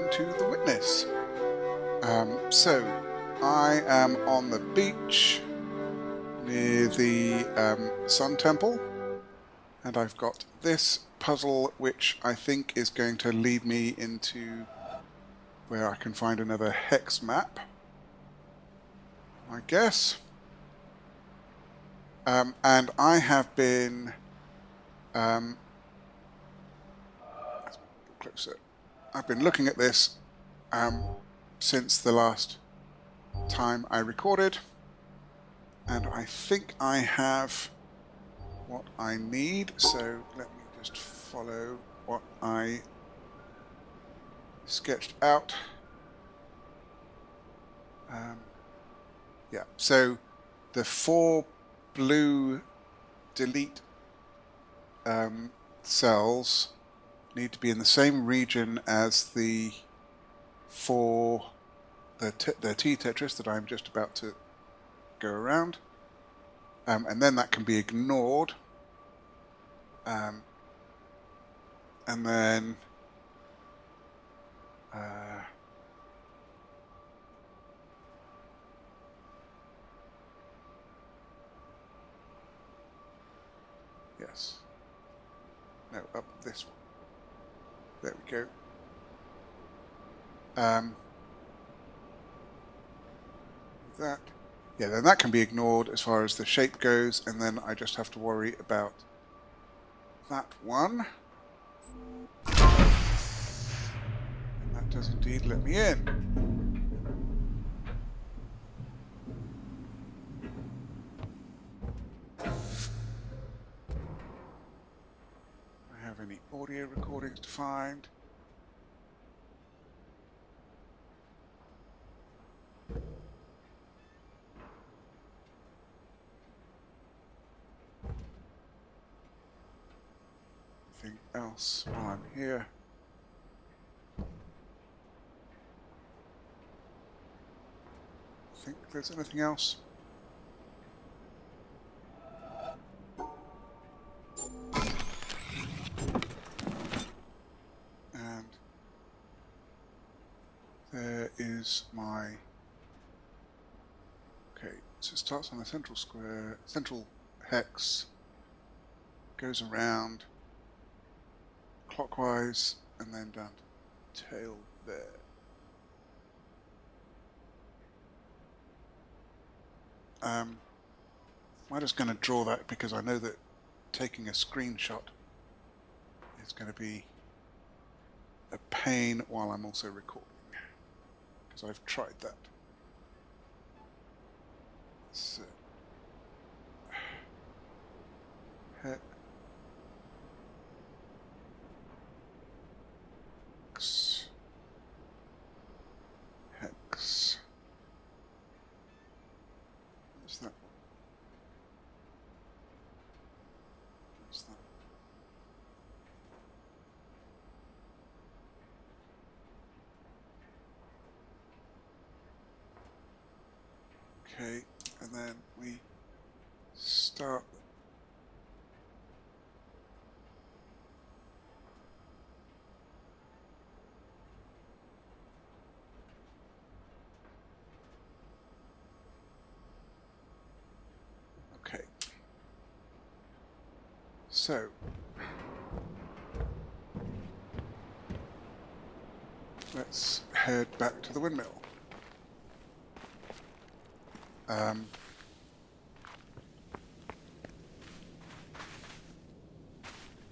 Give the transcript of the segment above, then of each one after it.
into the witness. So I am on the beach near the Sun Temple, and I've got this puzzle which I think is going to lead me into where I can find another hex map, I guess. And I have been closer. I've been looking at this since the last time I recorded, and I think I have what I need, so let me just follow what I sketched out. Yeah, so the 4 blue delete cells need to be in the same region as the 4 the T Tetris that I'm just about to go around, and then that can be ignored, and then yes, no, up this one. There we go. That, yeah, then that can be ignored as far as the shape goes, and then I just have to worry about that one. And that does indeed let me in. Do I have any audio recordings to find? Anything else while I'm here? Think there's anything else? And there is my... Okay, so it starts on the central square, central hex, goes around clockwise, and then down to tail there. I'm just going to draw that because I know that taking a screenshot is going to be a pain while I'm also recording, because I've tried that. So, hex, hex. What's that one? What's that? Okay, and then we start. Okay, so let's head back to the windmill. I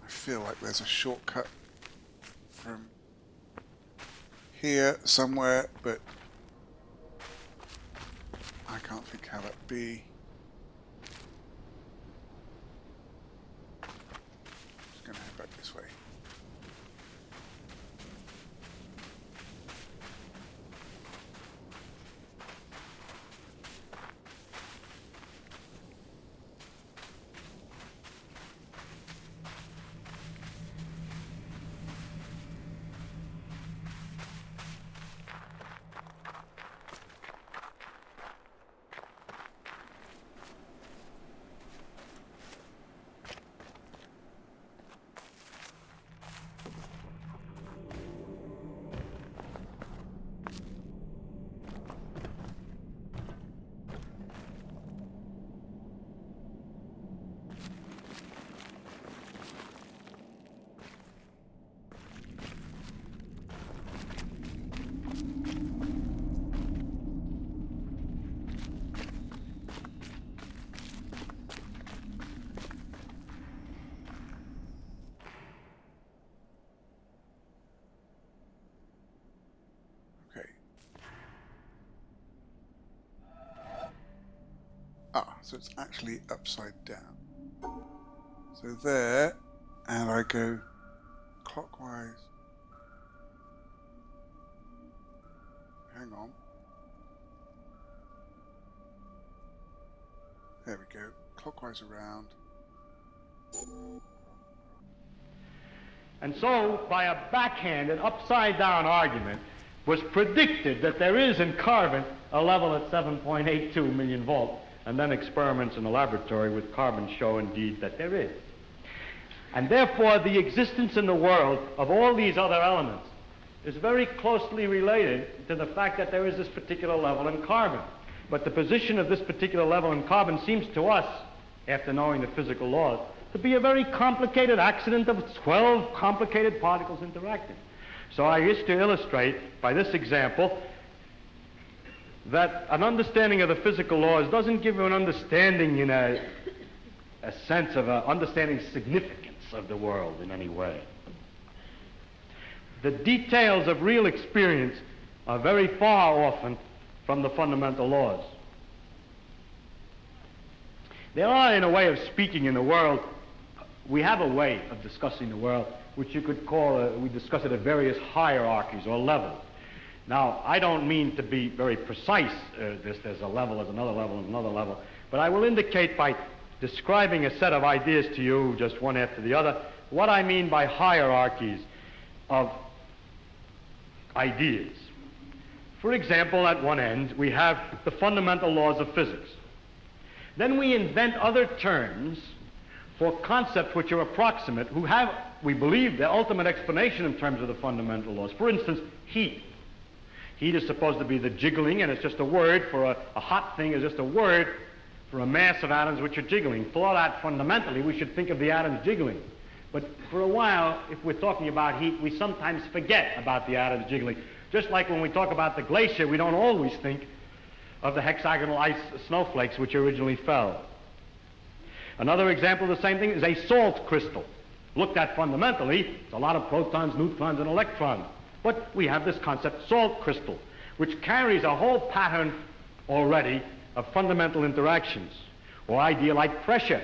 feel like there's a shortcut from here somewhere, but I can't think how that'd be. Just gonna head back this way. So it's actually upside down. So there, and I go clockwise. Hang on. There we go. Clockwise around. And so, by a backhanded, upside-down argument, was predicted that there is in carbon a level at 7.82 million volts, and then experiments in the laboratory with carbon show indeed that there is. And therefore, the existence in the world of all these other elements is very closely related to the fact that there is this particular level in carbon. But the position of this particular level in carbon seems to us, after knowing the physical laws, to be a very complicated accident of 12 complicated particles interacting. So I wish to illustrate by this example that an understanding of the physical laws doesn't give you an understanding in a sense of understanding significance of the world in any way. The details of real experience are very far often from the fundamental laws. There are, in a way of speaking in the world, we have a way of discussing the world which you could call, we discuss it at various hierarchies or levels. Now, I don't mean to be very precise, there's a level, there's another level, and another level, but I will indicate by describing a set of ideas to you, just one after the other, what I mean by hierarchies of ideas. For example, at one end, we have the fundamental laws of physics. Then we invent other terms for concepts which are approximate, who have, we believe, the ultimate explanation in terms of the fundamental laws. For instance, heat. Heat is supposed to be the jiggling, and it's just a word for a hot thing, is just a word for a mass of atoms which are jiggling. For that, fundamentally, we should think of the atoms jiggling. But for a while, if we're talking about heat, we sometimes forget about the atoms jiggling. Just like when we talk about the glacier, we don't always think of the hexagonal ice snowflakes which originally fell. Another example of the same thing is a salt crystal. Looked at fundamentally, it's a lot of protons, neutrons, and electrons. But we have this concept, salt crystal, which carries a whole pattern already of fundamental interactions, or idea like pressure.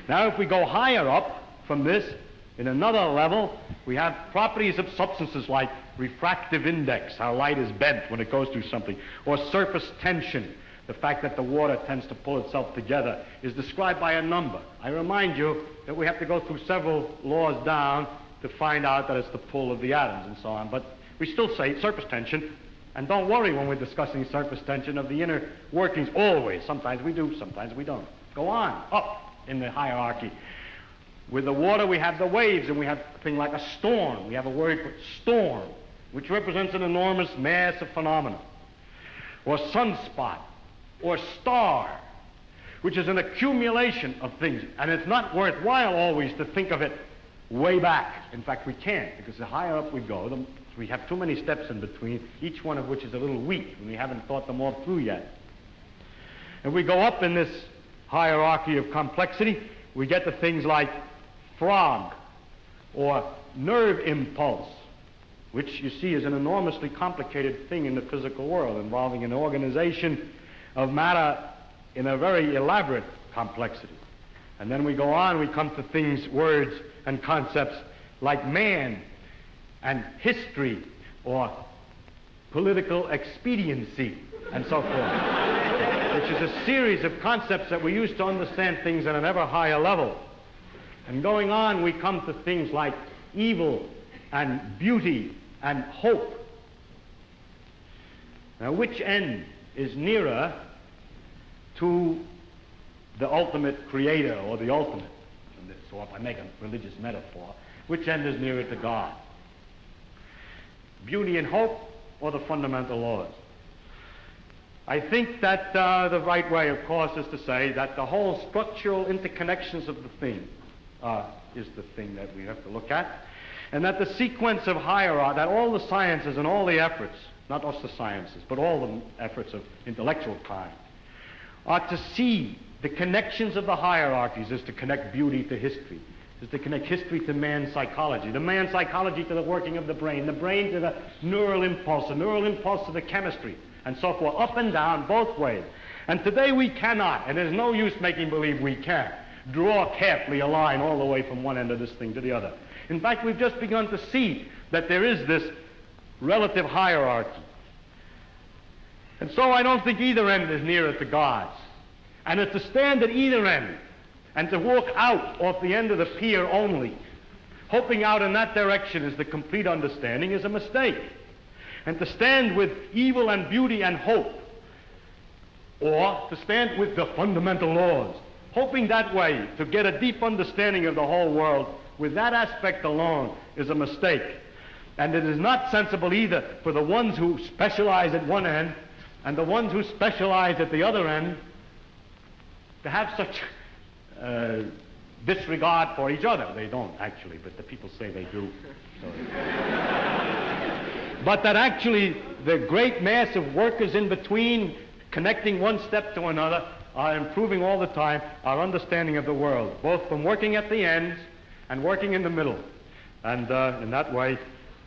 Now, if we go higher up from this, in another level, we have properties of substances like refractive index, how light is bent when it goes through something, or surface tension, the fact that the water tends to pull itself together, is described by a number. I remind you that we have to go through several laws down to find out that it's the pull of the atoms and so on, but we still say surface tension, and don't worry when we're discussing surface tension of the inner workings, always. Sometimes we do, sometimes we don't. Go on, up in the hierarchy. With the water, we have the waves, and we have a thing like a storm. We have a word for storm, which represents an enormous mass of phenomena. Or sunspot, or star, which is an accumulation of things. And it's not worthwhile always to think of it way back. In fact, we can't, because the higher up we go, we have too many steps in between, each one of which is a little weak, and we haven't thought them all through yet. If we go up in this hierarchy of complexity, we get to things like frog, or nerve impulse, which you see is an enormously complicated thing in the physical world, involving an organization of matter in a very elaborate complexity. And then we go on, we come to things, words, and concepts like man, and history, or political expediency, and so forth, which is a series of concepts that we use to understand things at an ever higher level. And going on, we come to things like evil and beauty and hope. Now, which end is nearer to the ultimate creator, or the ultimate? So if I make a religious metaphor, which end is nearer to God? Beauty and hope, or the fundamental laws? I think that the right way, of course, is to say that the whole structural interconnections of the thing is the thing that we have to look at, and that the sequence of hierarchy, that all the sciences and all the efforts, not just the sciences, but all the efforts of intellectual kind, are to see the connections of the hierarchies, is to connect beauty to history, is to connect history to man's psychology, the man's psychology to the working of the brain to the neural impulse to the chemistry, and so forth, up and down, both ways. And today we cannot, and there's no use making believe we can, draw carefully a line all the way from one end of this thing to the other. In fact, we've just begun to see that there is this relative hierarchy. And so I don't think either end is nearer to God's. And to stand at either end and to walk out off the end of the pier only, hoping out in that direction is the complete understanding, is a mistake. And to stand with evil and beauty and hope, or to stand with the fundamental laws, hoping that way to get a deep understanding of the whole world, with that aspect alone, is a mistake. And it is not sensible either for the ones who specialize at one end and the ones who specialize at the other end to have such disregard for each other. They don't actually, but the people say they do. So. But that actually the great mass of workers in between, connecting one step to another, are improving all the time our understanding of the world, both from working at the ends and working in the middle. And in that way,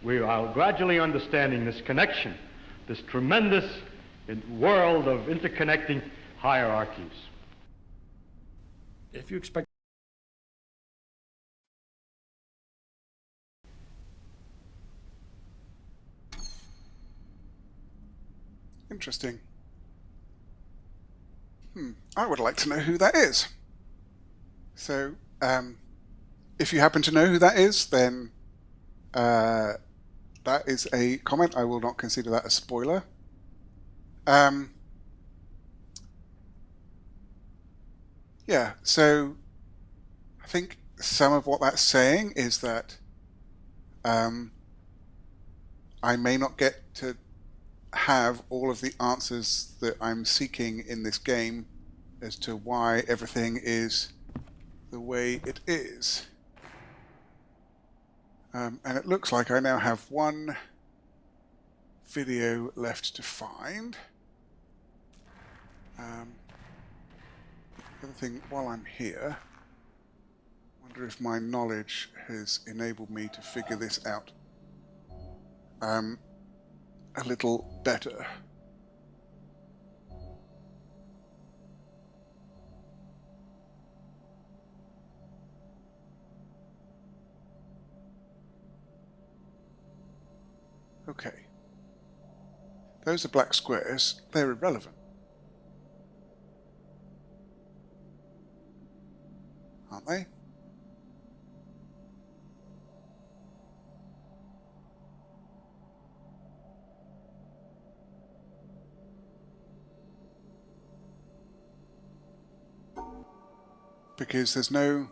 we are gradually understanding this connection, this tremendous world of interconnecting hierarchies. If you expect Interesting. I would like to know who that is. So, if you happen to know who that is, then that is a comment. I will not consider that a spoiler. Yeah, so I think some of what that's saying is that I may not get to have all of the answers that I'm seeking in this game as to why everything is the way it is. And it looks like I now have one video left to find. The other thing, while I'm here, I wonder if my knowledge has enabled me to figure this out a little better. Okay. Those are black squares. They're irrelevant, aren't they? Because there's no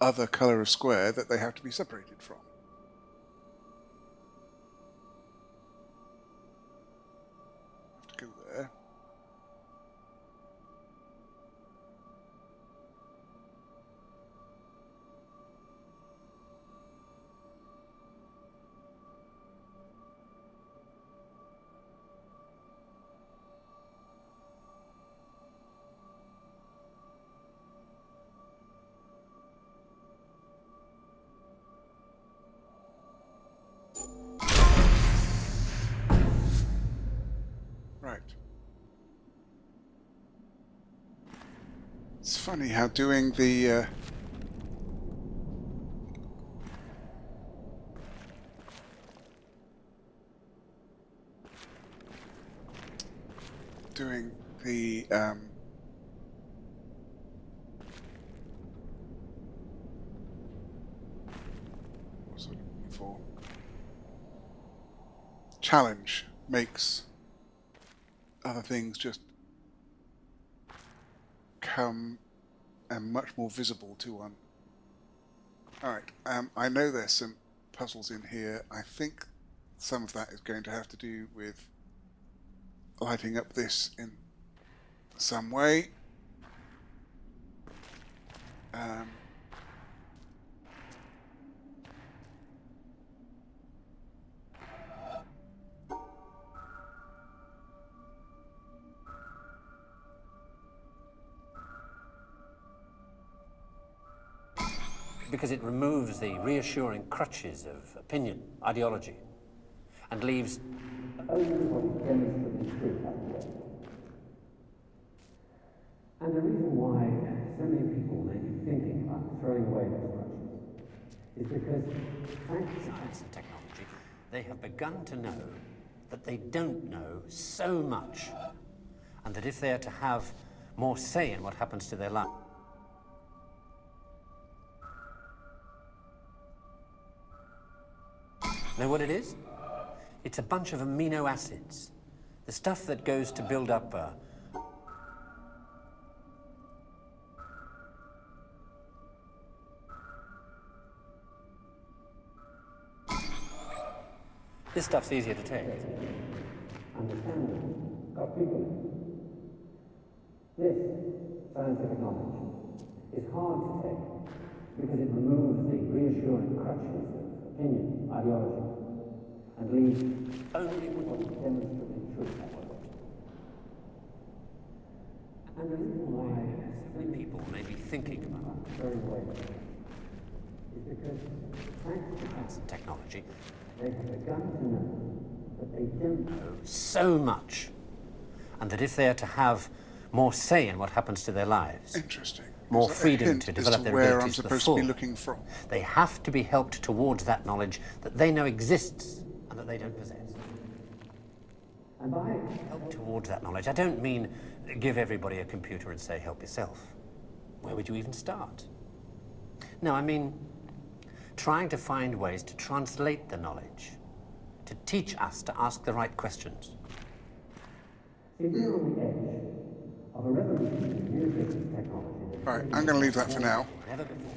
other color of square that they have to be separated from. Have to go there. Right. It's funny how doing the what's it looking for? Challenge makes other things just come and much more visible to one. Alright, I know there's some puzzles in here. I think some of that is going to have to do with lighting up this in some way. Because it removes the reassuring crutches of opinion, ideology, and leaves only what is demonstrably true. And the reason why so many people may be thinking about throwing away those crutches is because, thanks to science and technology, they have begun to know that they don't know so much, and that if they are to have more say in what happens to their life. Know what it is? It's a bunch of amino acids. The stuff that goes to build up this stuff's easier to take. Understand? Got people. This scientific knowledge is hard to take because it removes the reassuring crutches of opinion, ideology, and leaves only with what is demonstrably true. And the reason why so many people may be thinking about throwing away is because, thanks to science and technology, they have begun to know that they don't know so much, and that if they are to have more say in what happens to their lives, Interesting. more Is that a freedom hint to as develop to their where I'm abilities to the supposed full, to be looking from? they have to be helped towards that knowledge that they know exists and that they don't possess. And by help towards that knowledge, I don't mean give everybody a computer and say, help yourself. Where would you even start? No, I mean trying to find ways to translate the knowledge, to teach us to ask the right questions. We're on the edge of a revolution in communications technology. Right, I'm going to leave that for now. Never before.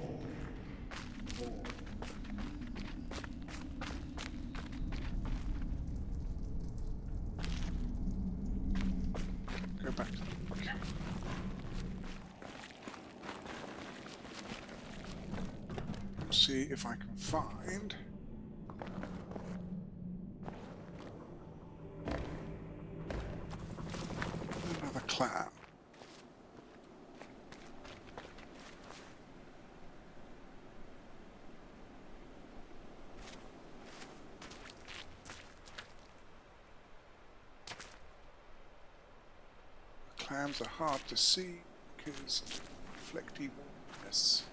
Go back to the book. See if I can find another clam. Clams are hard to see because of reflecty warmness.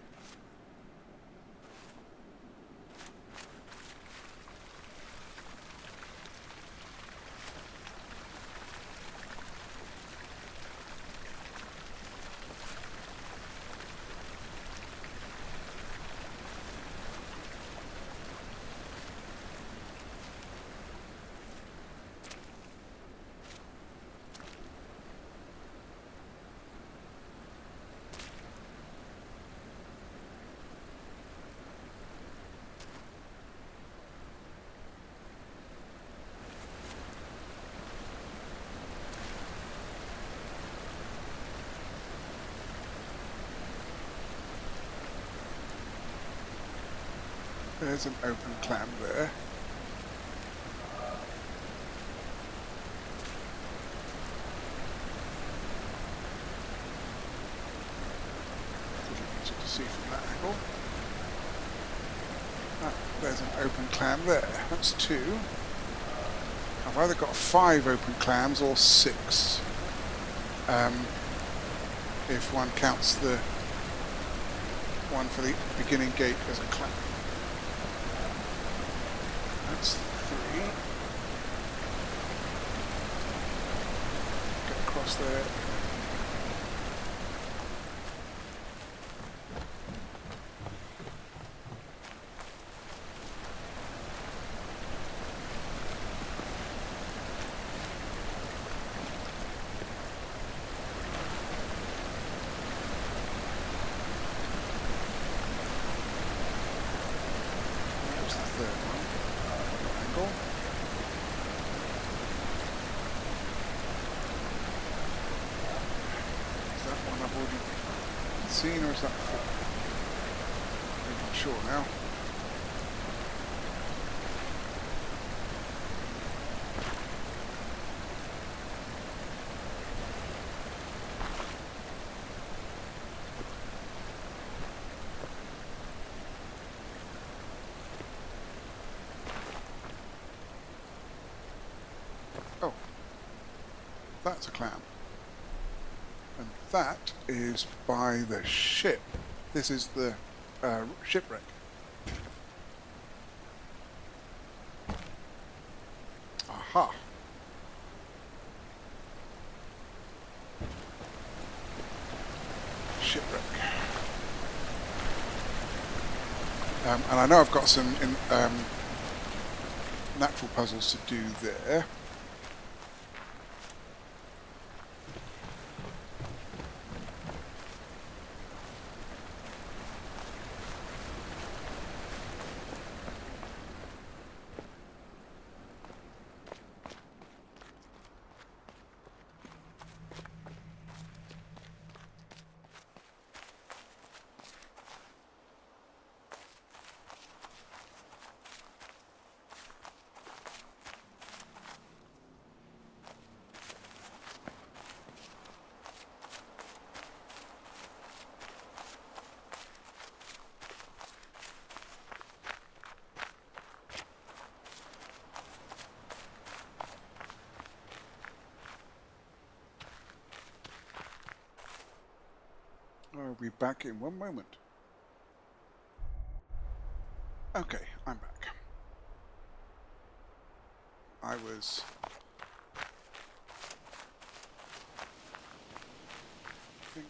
There's an open clam there. A little easier to see from that angle. Ah, there's an open clam there. That's two. I've either got 5 open clams or 6. If one counts the one for the beginning gate as a clam. That's 3. Get across there. There's the third one. Angle. Is that one I've already seen, or is that 4? I'm not sure now. Oh, that's a clam. And that is by the ship. This is the shipwreck. Aha. Shipwreck. And I know I've got some natural puzzles to do there. I'll be back in one moment. Okay, I'm back. I was... I think...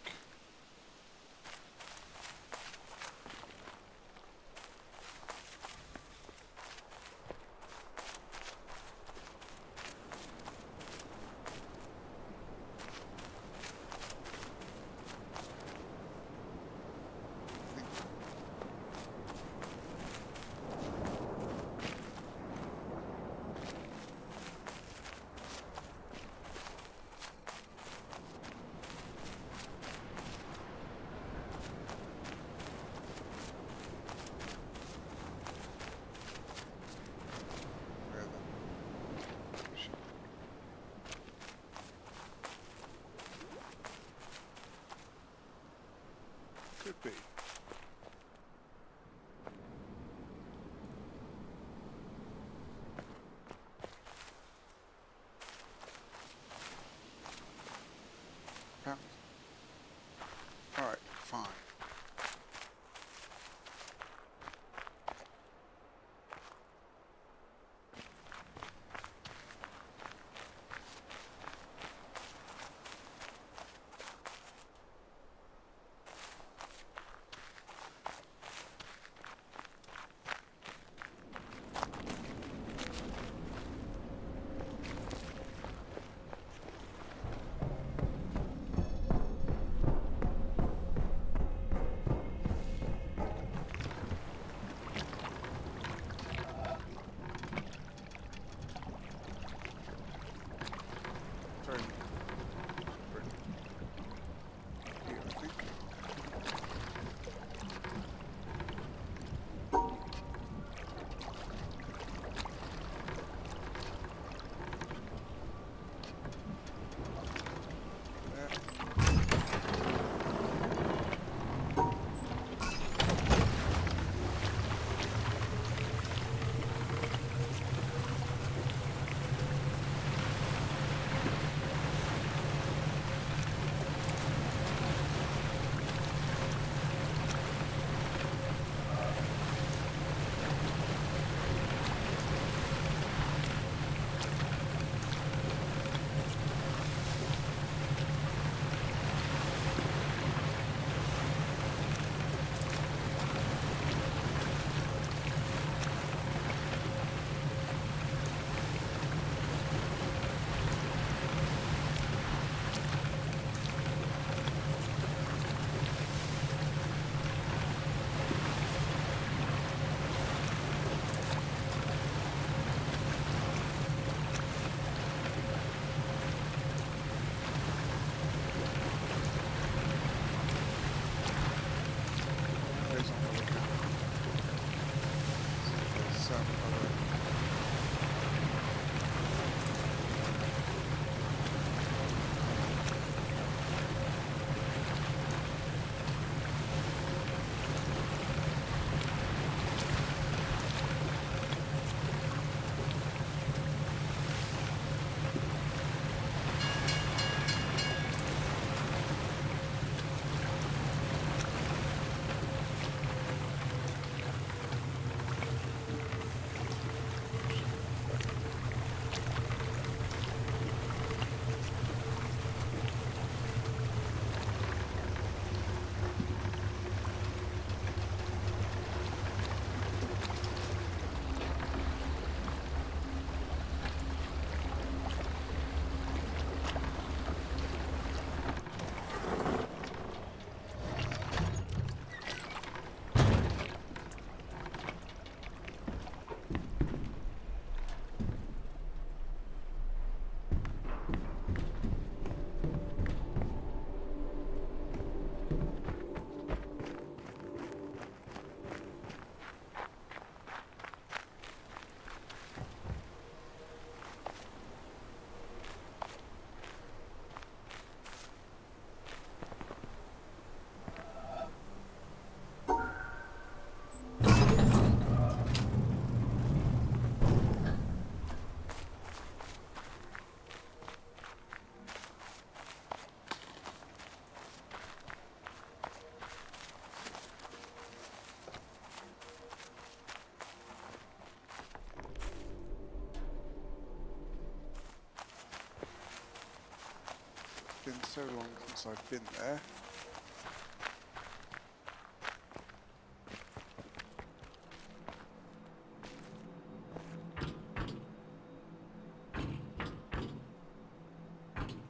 so long since I've been there.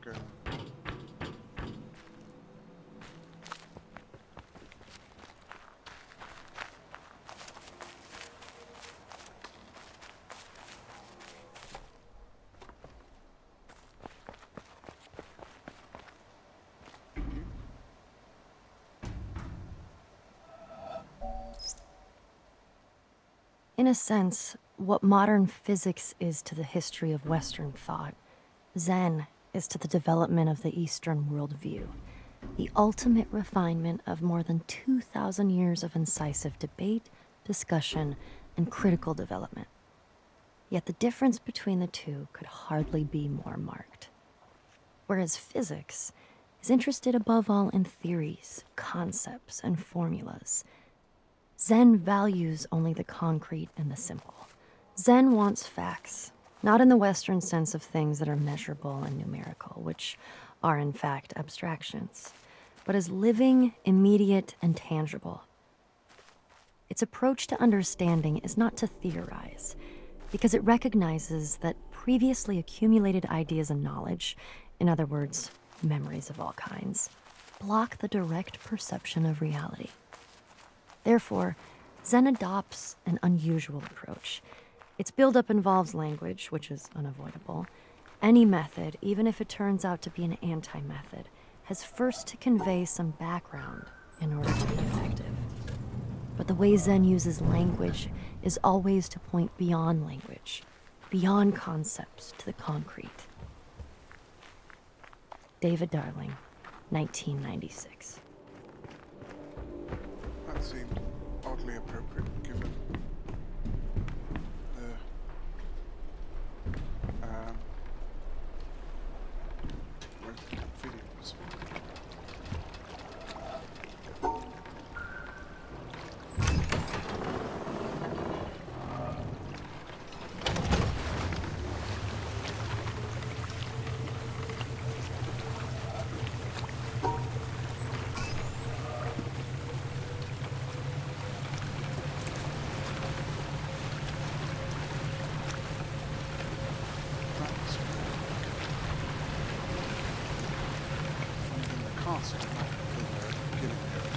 Go. In a sense, what modern physics is to the history of Western thought, Zen is to the development of the Eastern worldview, the ultimate refinement of more than 2,000 years of incisive debate, discussion, and critical development. Yet the difference between the two could hardly be more marked. Whereas physics is interested above all in theories, concepts, and formulas, Zen values only the concrete and the simple. Zen wants facts, not in the Western sense of things that are measurable and numerical, which are in fact abstractions, but as living, immediate, and tangible. Its approach to understanding is not to theorize, because it recognizes that previously accumulated ideas and knowledge, in other words, memories of all kinds, block the direct perception of reality. Therefore, Zen adopts an unusual approach. Its buildup involves language, which is unavoidable. Any method, even if it turns out to be an anti-method, has first to convey some background in order to be effective. But the way Zen uses language is always to point beyond language, beyond concepts to the concrete. David Darling, 1996. That seemed oddly appropriate given the videos. Castle, not the beginning area.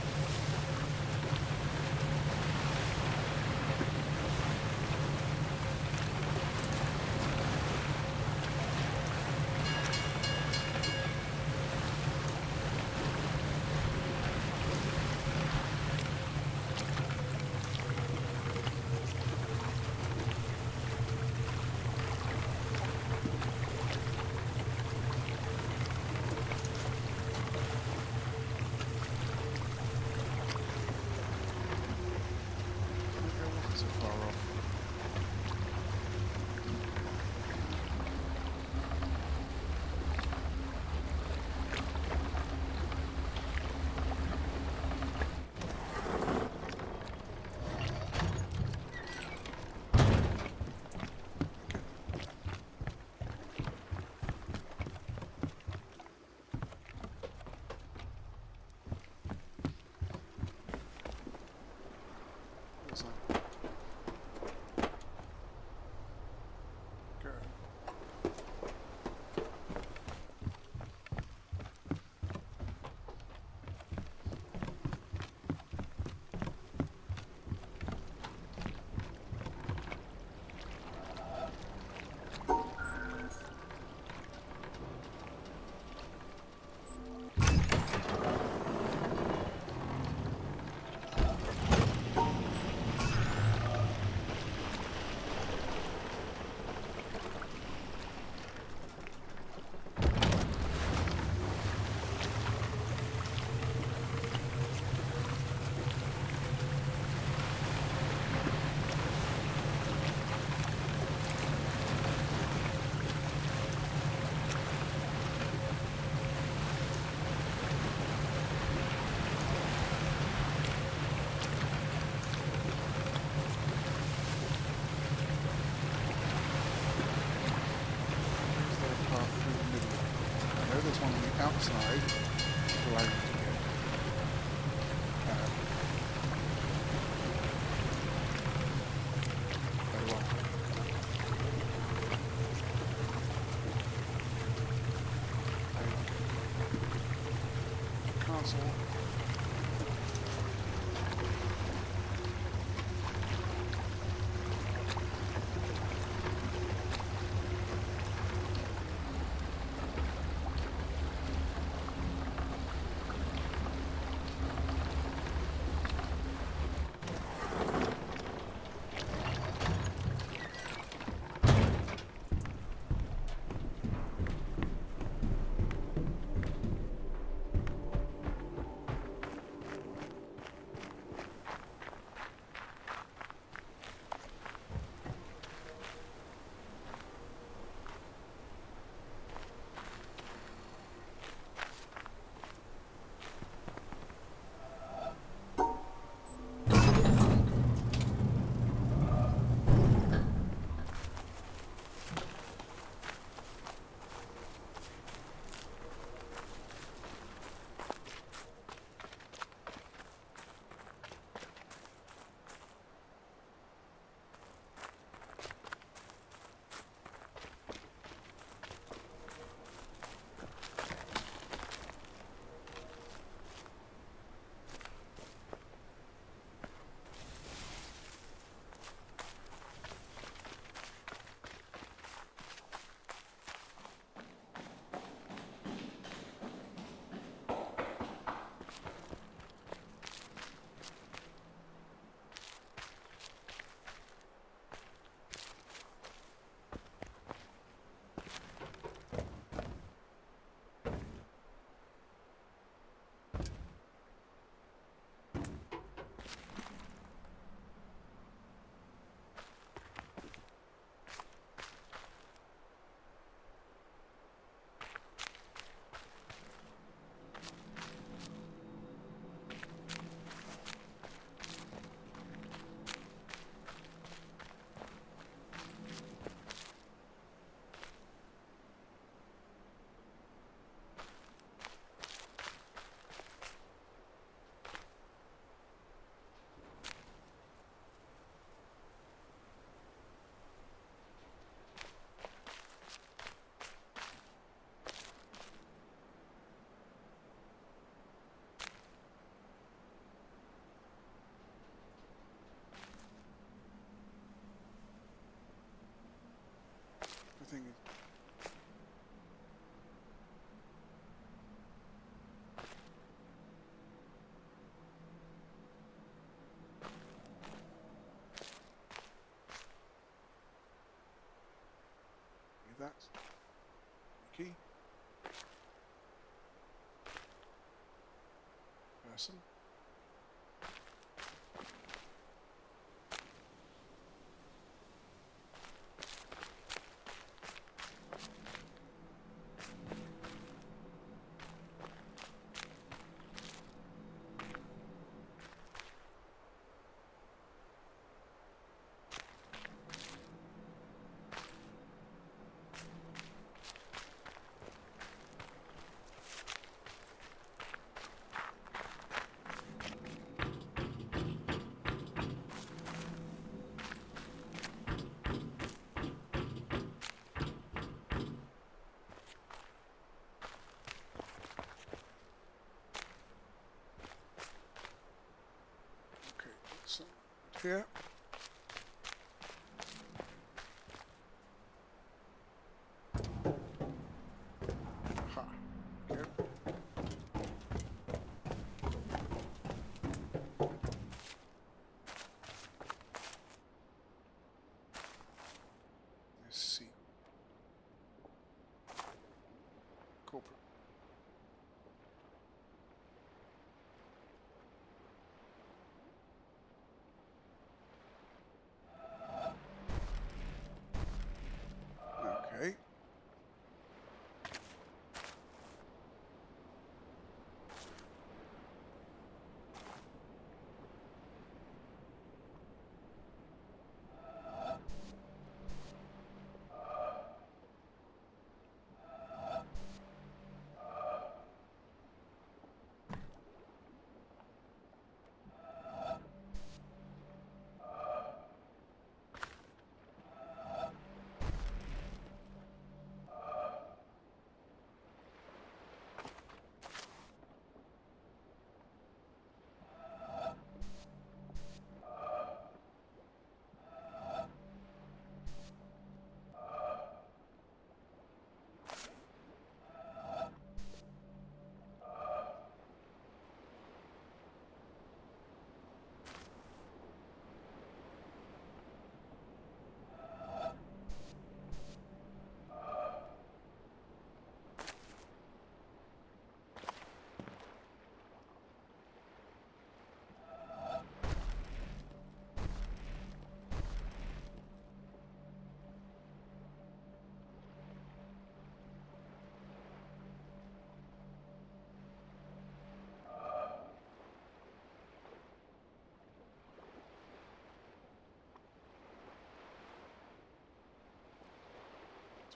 there's one on the outside to allow you to get along. Castle. Thing is, that's the key. Person. So here. Aha. Okay. Let's see. Corporate. Okay.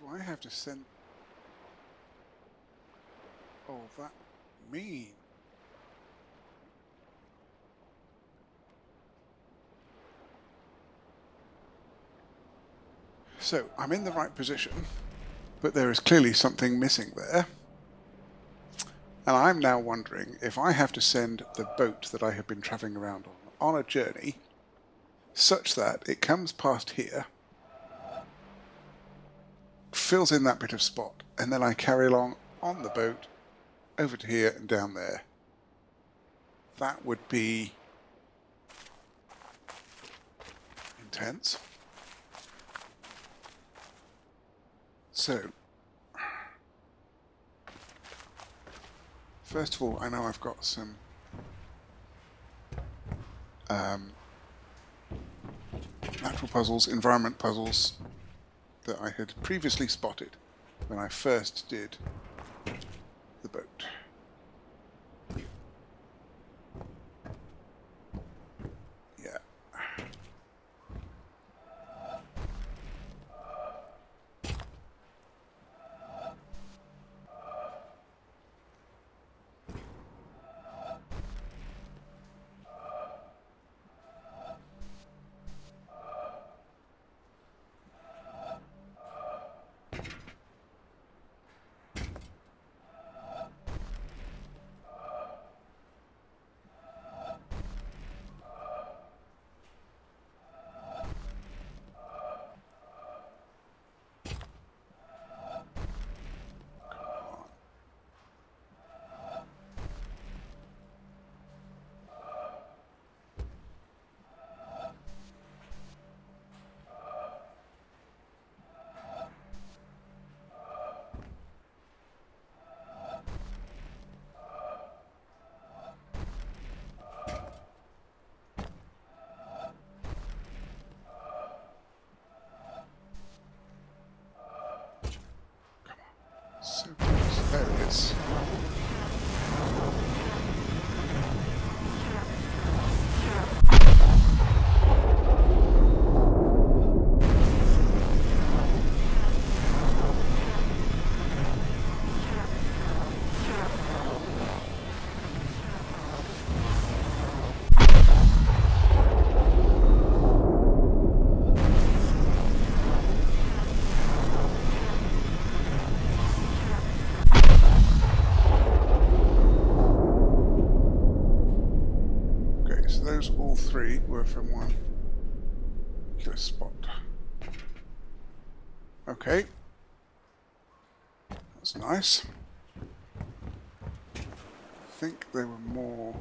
Do I have to send... Oh, that mean? So, I'm in the right position, but there is clearly something missing there. And I'm now wondering if I have to send the boat that I have been travelling around on a journey such that it comes past here, fills in that bit of spot, and then I carry along on the boat over to here and down there. That would be intense. So, first of all, I know I've got some natural puzzles, environment puzzles that I had previously spotted when I first did the boat. Yeah. So close. There it is. Those all three were from one particular spot. Okay. That's nice. I think there were more.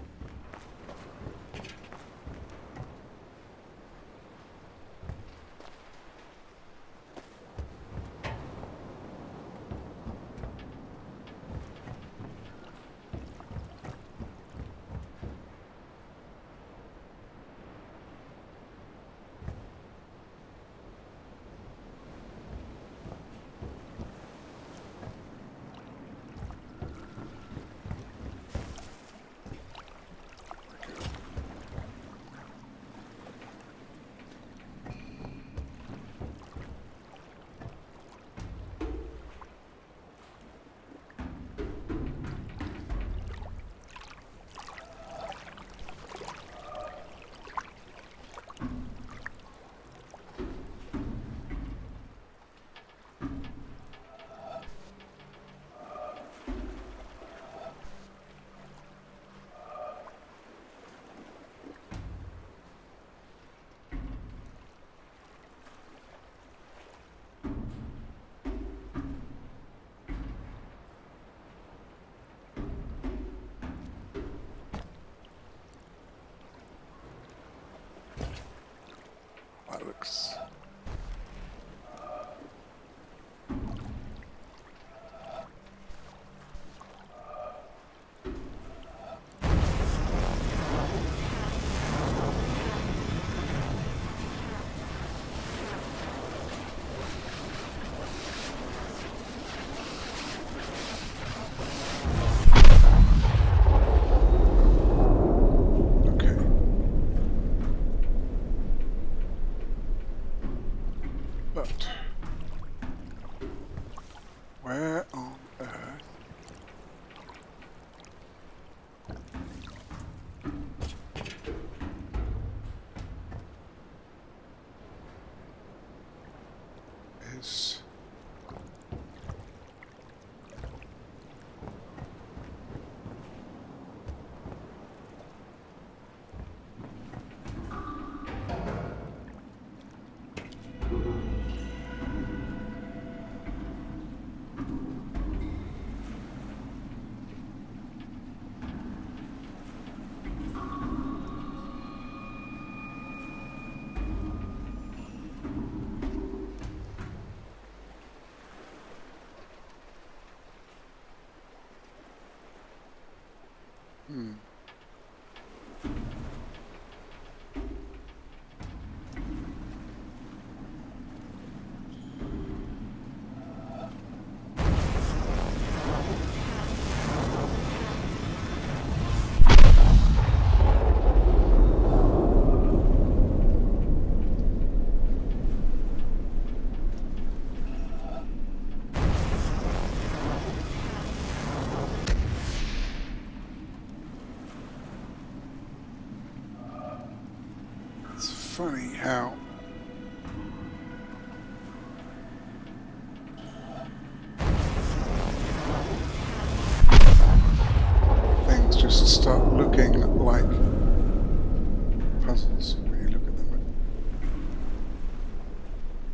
Where on earth is... It's funny how things just start looking like puzzles when you look at them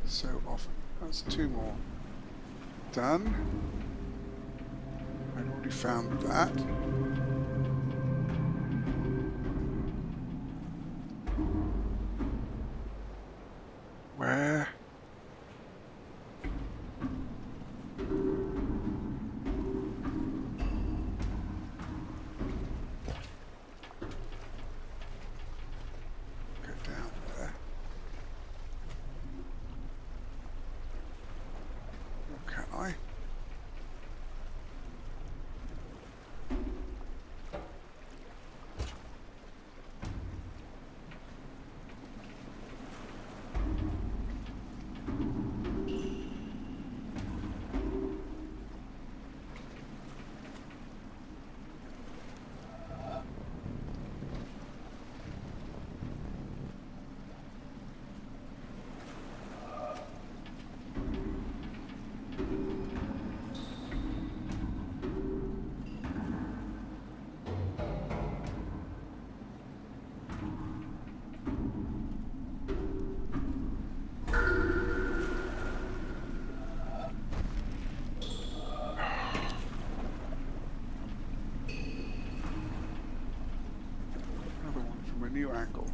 so often. That's 2 more. Done. I've already found that. Where? Go down there. Or can I? Another one from a new angle.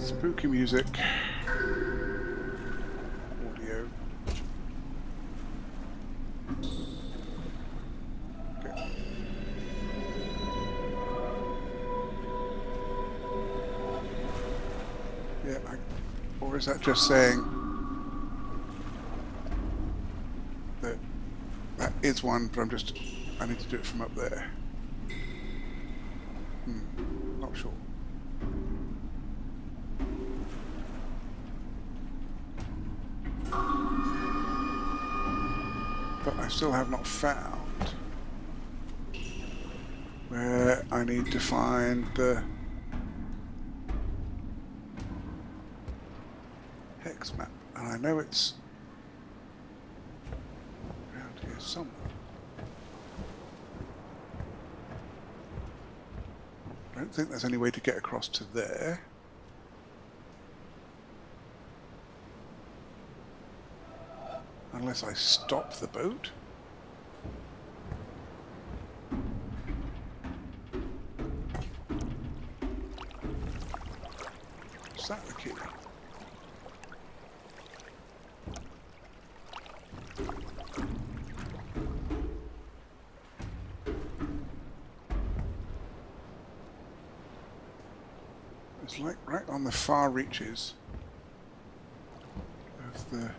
Spooky music. Audio. Okay. Yeah, or is that just saying that that is one, but I need to do it from up there. Not sure. But I still have not found where I need to find the hex map. And I know it's around here somewhere. don't think there's any way to get across to there. Unless I stop the boat. Is that the key? It's like right on the far reaches of the...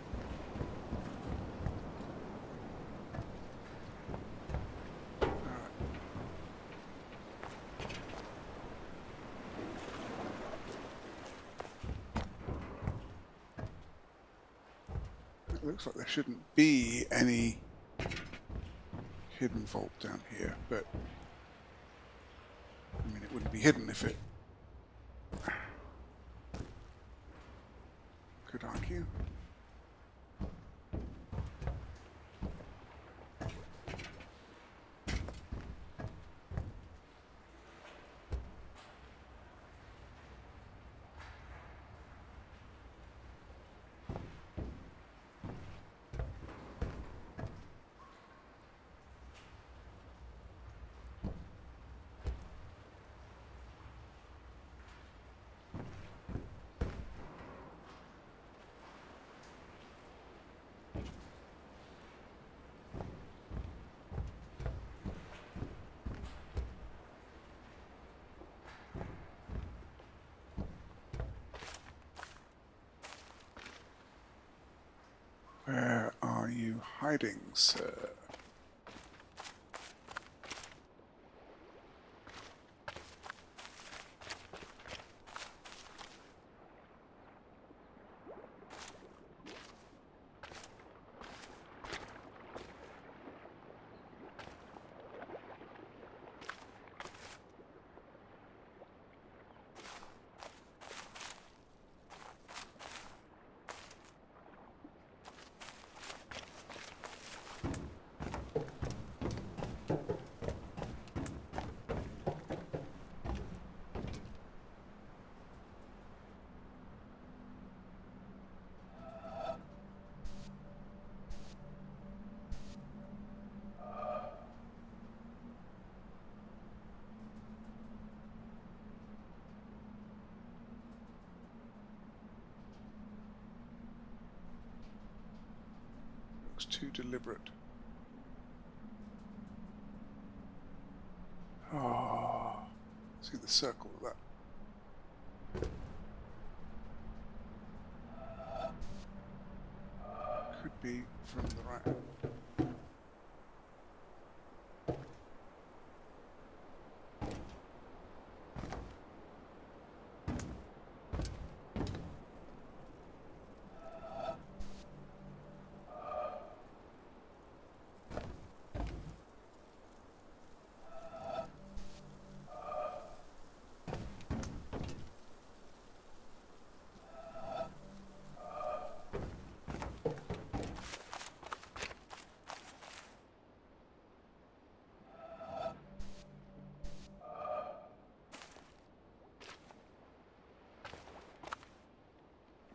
It looks like there shouldn't be any hidden vault down here, but I mean, it wouldn't be hidden if it could argue. Where are you hiding, sir? Looks too deliberate. Oh, see the circle of that. Could be from the right.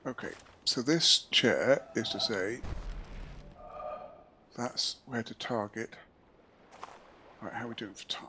Okay, so this chair is to say that's where to target. Right, how are we doing for time?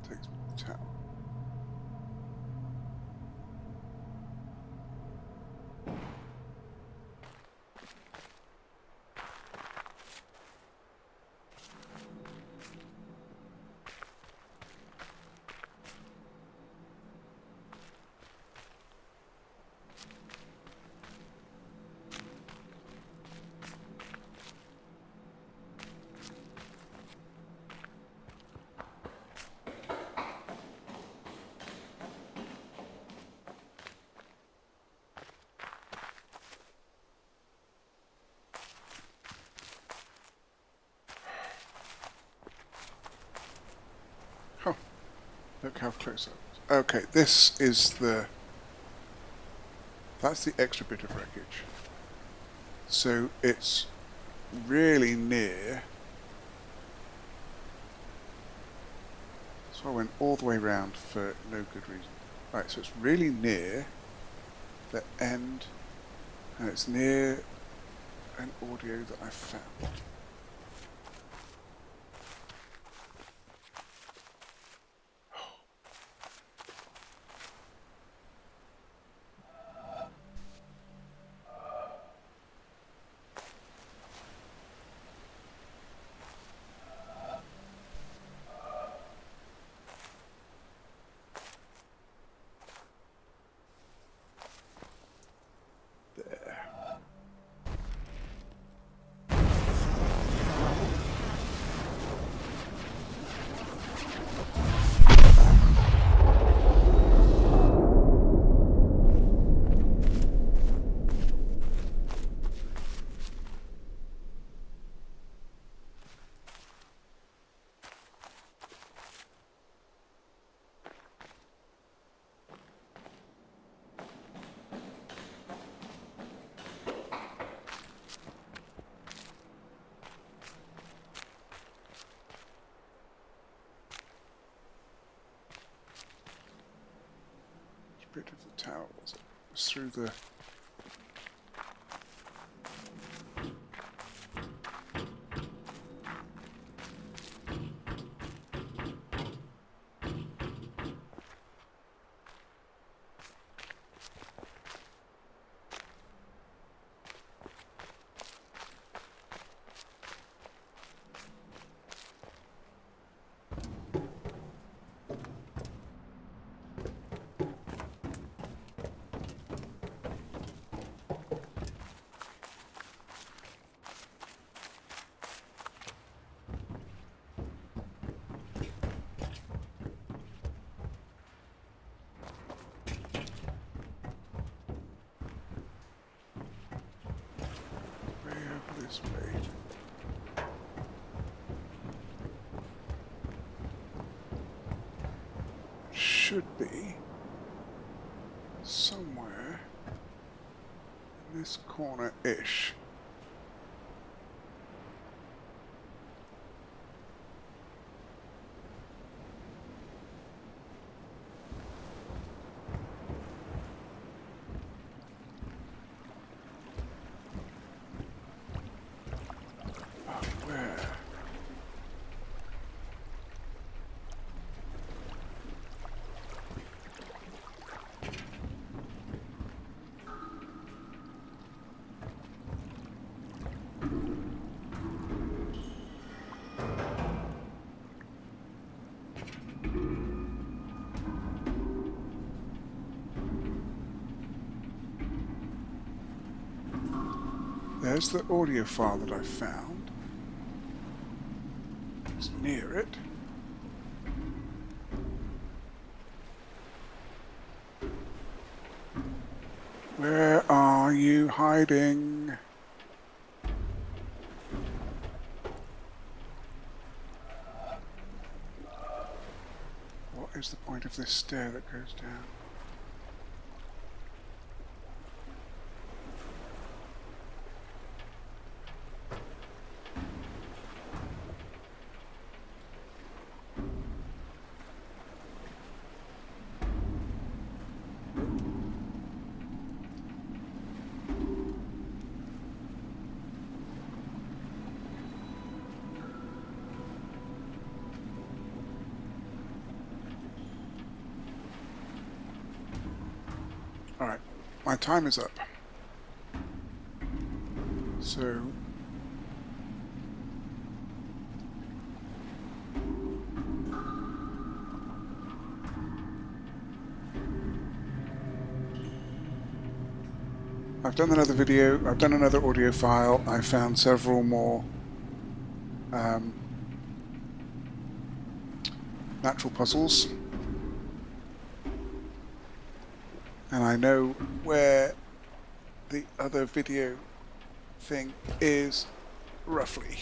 Takes me to the tower. Oh, look how close I was. Okay, this is the... That's the extra bit of wreckage. So it's really near. So I went all the way around for no good reason. Right, so it's really near the end, and it's near an audio that I found. Bit of the tower was it? It was through the... this way. Should be somewhere in this corner-ish. There's the audio file that I found. It's near it. Where are you hiding? of this stair that goes down. Alright, my time is up. So... I've done another video, I've done another audio file, I found several more natural puzzles. And I know where the other video thing is, roughly.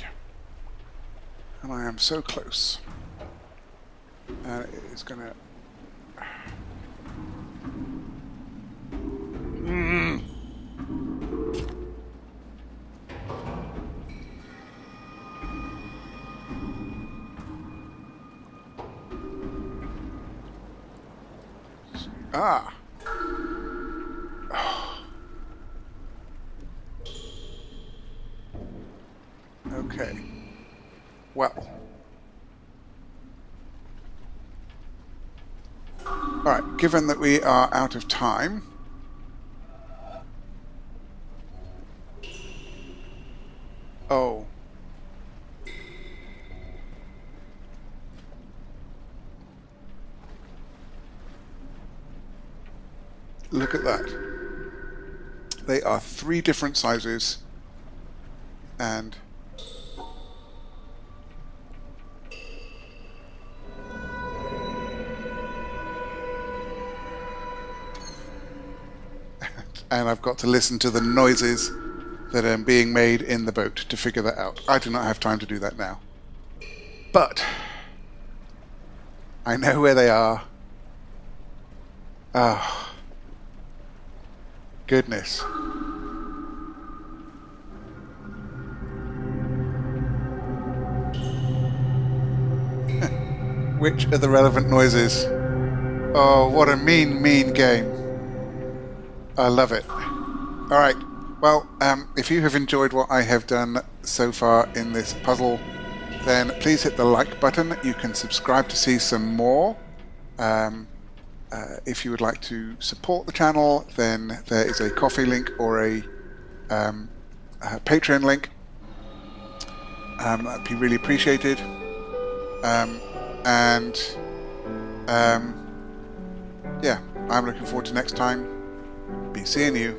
And I am so close. And it is gonna... Ah! Okay. Well. Alright, given that we are out of time... Oh. Look at that. They are 3 different sizes, and I've got to listen to the noises that are being made in the boat to figure that out. I do not have time to do that now. But I know where they are. Ah. Goodness. Which are the relevant noises? Oh, what a mean, mean game. I love it. Alright, well, if you have enjoyed what I have done so far in this puzzle, then please hit the like button. You can subscribe to see some more. If you would like to support the channel, then there is a Ko-fi link or a Patreon link. That'd be really appreciated. Yeah, I'm looking forward to next time. Be seeing you.